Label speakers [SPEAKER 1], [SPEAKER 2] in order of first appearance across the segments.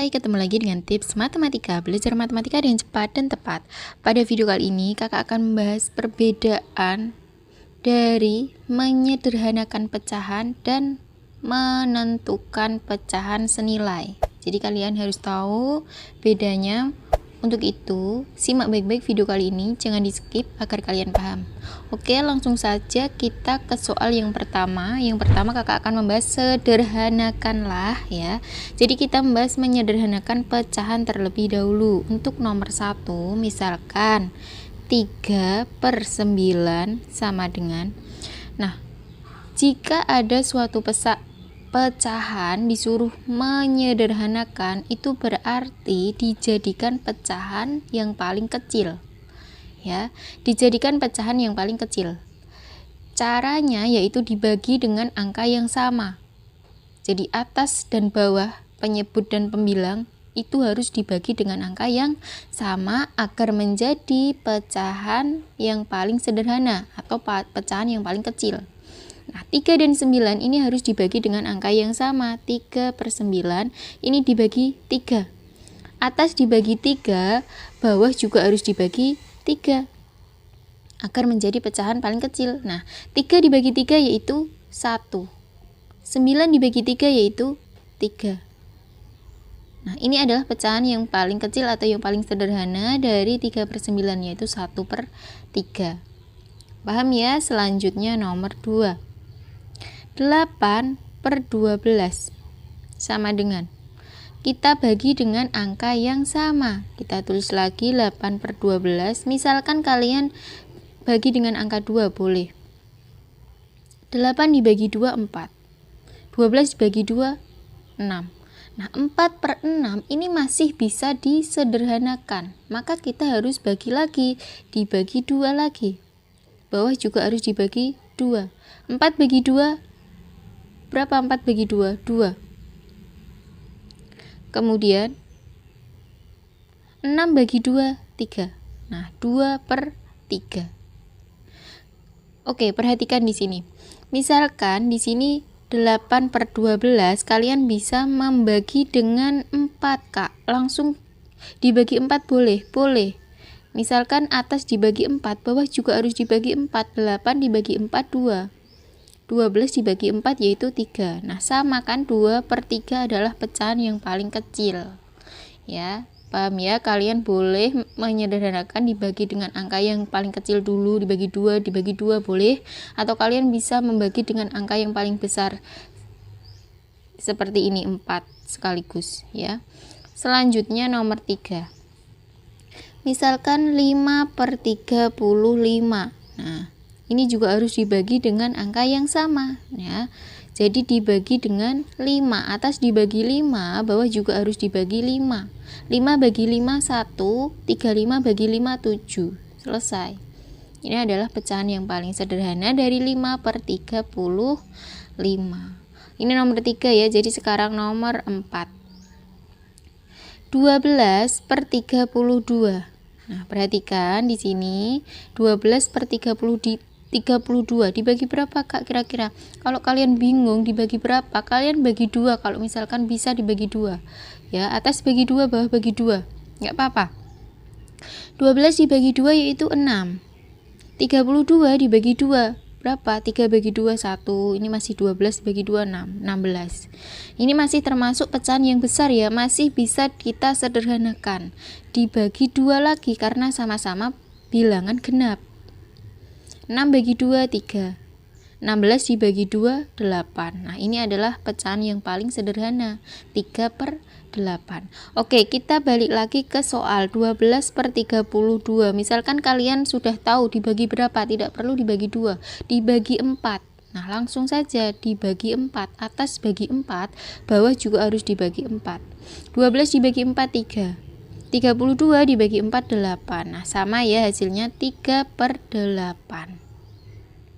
[SPEAKER 1] Hai, ketemu lagi dengan tips matematika, belajar matematika dengan cepat dan tepat. Pada video kali ini, kakak akan membahas perbedaan dari menyederhanakan pecahan dan menentukan pecahan senilai. Jadi kalian harus tahu bedanya. Untuk itu, simak baik-baik video kali ini, jangan di skip agar kalian paham. Oke, langsung saja kita ke soal yang pertama. Yang pertama kakak akan membahas sederhanakanlah ya. Jadi kita membahas menyederhanakan pecahan terlebih dahulu. Untuk nomor 1, misalkan 3/9 sama dengan. Nah, jika ada suatu pecahan disuruh menyederhanakan, itu berarti dijadikan pecahan yang paling kecil ya, dijadikan pecahan yang paling kecil. Caranya yaitu dibagi dengan angka yang sama. Jadi atas dan bawah, penyebut dan pembilang itu harus dibagi dengan angka yang sama agar menjadi pecahan yang paling sederhana atau pecahan yang paling kecil. Nah, 3 dan 9 ini harus dibagi dengan angka yang sama. 3/9 ini dibagi 3. Atas dibagi 3, bawah juga harus dibagi 3 agar menjadi pecahan paling kecil. Nah, 3 dibagi 3 yaitu 1. 9 dibagi 3 yaitu 3. Nah, ini adalah pecahan yang paling kecil atau yang paling sederhana dari 3/9 yaitu 1/3. Paham ya? Selanjutnya nomor 2. 8/12 sama dengan, kita bagi dengan angka yang sama. Kita tulis lagi 8/12. Misalkan kalian bagi dengan angka 2 boleh. 8 dibagi 2 4. 12 dibagi 2 6. Nah, 4/6 ini masih bisa disederhanakan. Maka kita harus bagi lagi, dibagi 2 lagi. Bawah juga harus dibagi 2. 4 bagi 2 berapa? 4 bagi 2? 2. Kemudian 6 bagi 2, 3. Nah, 2/3. Oke, perhatikan di sini. Misalkan di sini 8/12, kalian bisa membagi dengan 4, Kak. Langsung dibagi 4 boleh? Boleh. Misalkan atas dibagi 4, bawah juga harus dibagi 4. 8 dibagi 4, 2. 12 dibagi 4 yaitu 3. Nah, sama kan, 2/3 adalah pecahan yang paling kecil. Ya, paham ya? Kalian boleh menyederhanakan dibagi dengan angka yang paling kecil dulu, dibagi 2 boleh, atau kalian bisa membagi dengan angka yang paling besar. Seperti ini, 4 sekaligus ya. Selanjutnya nomor 3. Misalkan 5/35. Nah, ini juga harus dibagi dengan angka yang sama ya. Jadi dibagi dengan 5. Atas dibagi 5, bawah juga harus dibagi 5. 5 bagi 5 1, 35 bagi 5 7. Selesai. Ini adalah pecahan yang paling sederhana dari 5/35. Ini nomor 3 ya. Jadi sekarang nomor 4. 12/32. Nah, perhatikan di sini 12/32 dibagi berapa, Kak, kira-kira? Kalau kalian bingung dibagi berapa, kalian bagi 2 kalau misalkan bisa dibagi 2. Ya, atas bagi 2, bawah bagi 2. Enggak apa-apa. 12 dibagi 2 yaitu 6. 32 dibagi 2 berapa? 3 bagi 2 1. Ini masih 12 bagi 2 6. 16. Ini masih termasuk pecahan yang besar ya, masih bisa kita sederhanakan. Dibagi 2 lagi karena sama-sama bilangan genap. 6 bagi 2 3. 16 dibagi 2 8. Nah, ini adalah pecahan yang paling sederhana, 3/8. Oke, kita balik lagi ke soal 12/32. Misalkan kalian sudah tahu dibagi berapa, tidak perlu dibagi 2, dibagi 4. Nah, langsung saja dibagi 4. Atas bagi 4, bawah juga harus dibagi 4. 12 dibagi 4 3. 32 dibagi 4 8. Nah, sama ya hasilnya 3/8.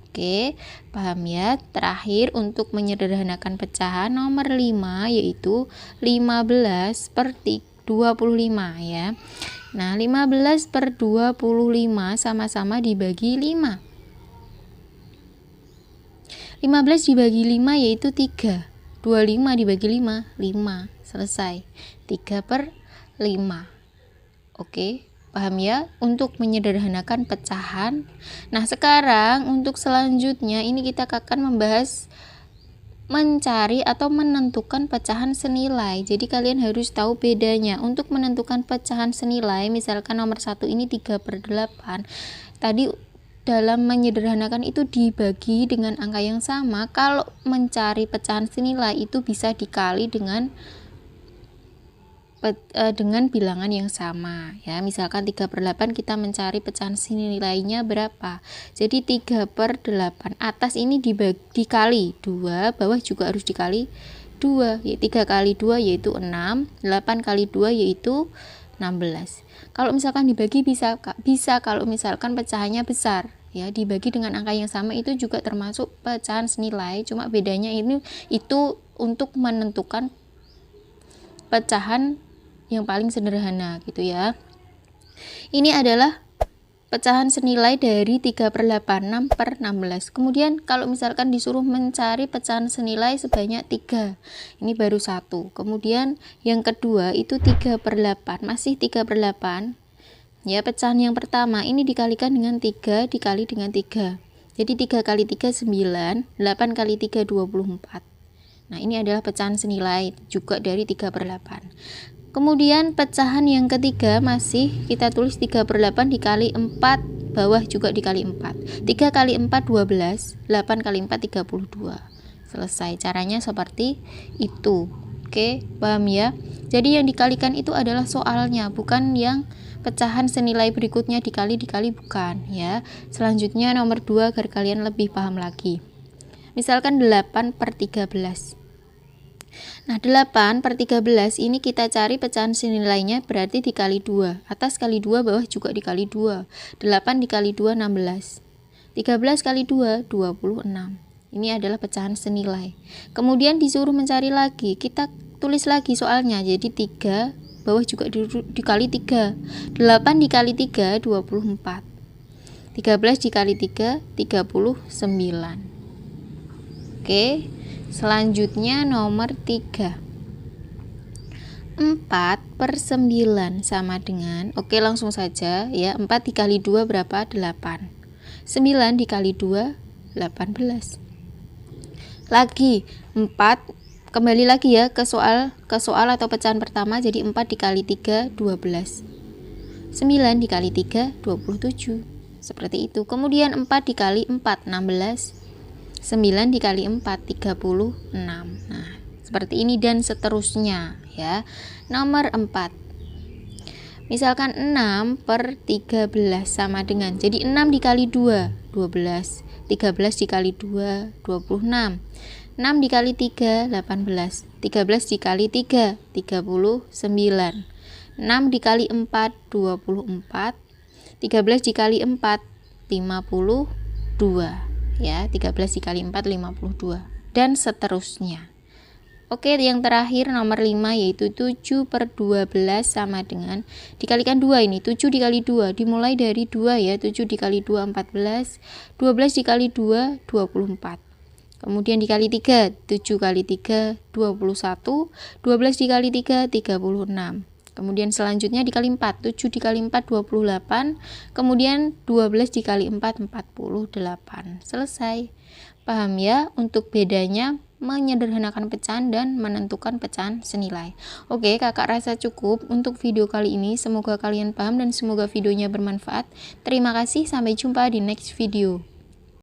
[SPEAKER 1] Oke, paham ya? Terakhir untuk menyederhanakan pecahan nomor 5 yaitu 15/25 ya. Nah, 15/25 sama-sama dibagi 5. 15 dibagi 5 yaitu 3. 25 dibagi 5, 5. Selesai. 3/5. Oke, paham ya? Untuk menyederhanakan pecahan. Nah, sekarang untuk selanjutnya ini kita akan membahas mencari atau menentukan pecahan senilai. Jadi kalian harus tahu bedanya. Untuk menentukan pecahan senilai, misalkan nomor 1 ini 3/8. Tadi dalam menyederhanakan itu dibagi dengan angka yang sama. Kalau mencari pecahan senilai itu bisa dikali dengan bilangan yang sama ya. Misalkan 3/8 kita mencari pecahan senilainya berapa, jadi 3/8 atas ini dikali 2, bawah juga harus dikali 2, 3 kali 2 yaitu 6, 8 kali 2 yaitu 16. Kalau misalkan dibagi bisa kalau misalkan pecahannya besar ya, dibagi dengan angka yang sama itu juga termasuk pecahan senilai, cuma bedanya itu untuk menentukan pecahan yang paling sederhana gitu ya. Ini adalah pecahan senilai dari 3/8, 6/16. Kemudian kalau misalkan disuruh mencari pecahan senilai sebanyak 3, ini baru 1. Kemudian yang kedua itu 3/8, masih 3/8 ya. Pecahan yang pertama ini dikalikan dengan 3 dikali dengan 3, jadi 3 kali 3 9, 8 kali 3 24. Nah, ini adalah pecahan senilai juga dari 3/8. Kemudian pecahan yang ketiga masih kita tulis 3/8 dikali 4, bawah juga dikali 4. 3 kali 4 12, 8 kali 4 32. Selesai. Caranya seperti itu. Oke, paham ya? Jadi yang dikalikan itu adalah soalnya, bukan yang pecahan senilai berikutnya dikali bukan ya. Selanjutnya nomor 2 agar kalian lebih paham lagi. Misalkan 8/13. Nah, 8/13 ini kita cari pecahan senilainya berarti dikali 2. Atas kali 2, bawah juga dikali 2. 8 dikali 2 16. 13 kali 2 26. Ini adalah pecahan senilai. Kemudian disuruh mencari lagi, kita tulis lagi soalnya. Jadi 3 bawah juga dikali 3. 8 dikali 3 24. 13 dikali 3 39. Oke, selanjutnya nomor 3. 4/9 sama dengan, oke langsung saja ya, 4 dikali 2 berapa? 8. 9 dikali 2 18. Lagi 4, kembali lagi ya ke soal atau pecahan pertama, jadi 4 dikali 3 12. 9 dikali 3 27. Seperti itu. Kemudian 4 dikali 4 16. 9 dikali 4 36. Nah, seperti ini dan seterusnya ya. Nomor 4. Misalkan 6/13 sama dengan, jadi 6 dikali 2 12. 13 dikali 2 26. 6 dikali 3 18. 13 dikali 3 39. 6 dikali 4 24. 13 dikali 4 52 ya. 13 dikali 4 52 dan seterusnya. Oke, yang terakhir nomor 5 yaitu 7/12 sama dengan, dikalikan 2 ini, 7 dikali 2 dimulai dari 2 ya. 7 dikali 2 14. 12 dikali 2 24. Kemudian dikali 3, 7 kali 3 21. 12 dikali 3 36. Kemudian selanjutnya dikali 4, 7 dikali 4 28. Kemudian 12 dikali 4 48. Selesai. Paham ya untuk bedanya menyederhanakan pecahan dan menentukan pecahan senilai. Oke, kakak rasa cukup untuk video kali ini. Semoga kalian paham dan semoga videonya bermanfaat. Terima kasih, sampai jumpa di next video.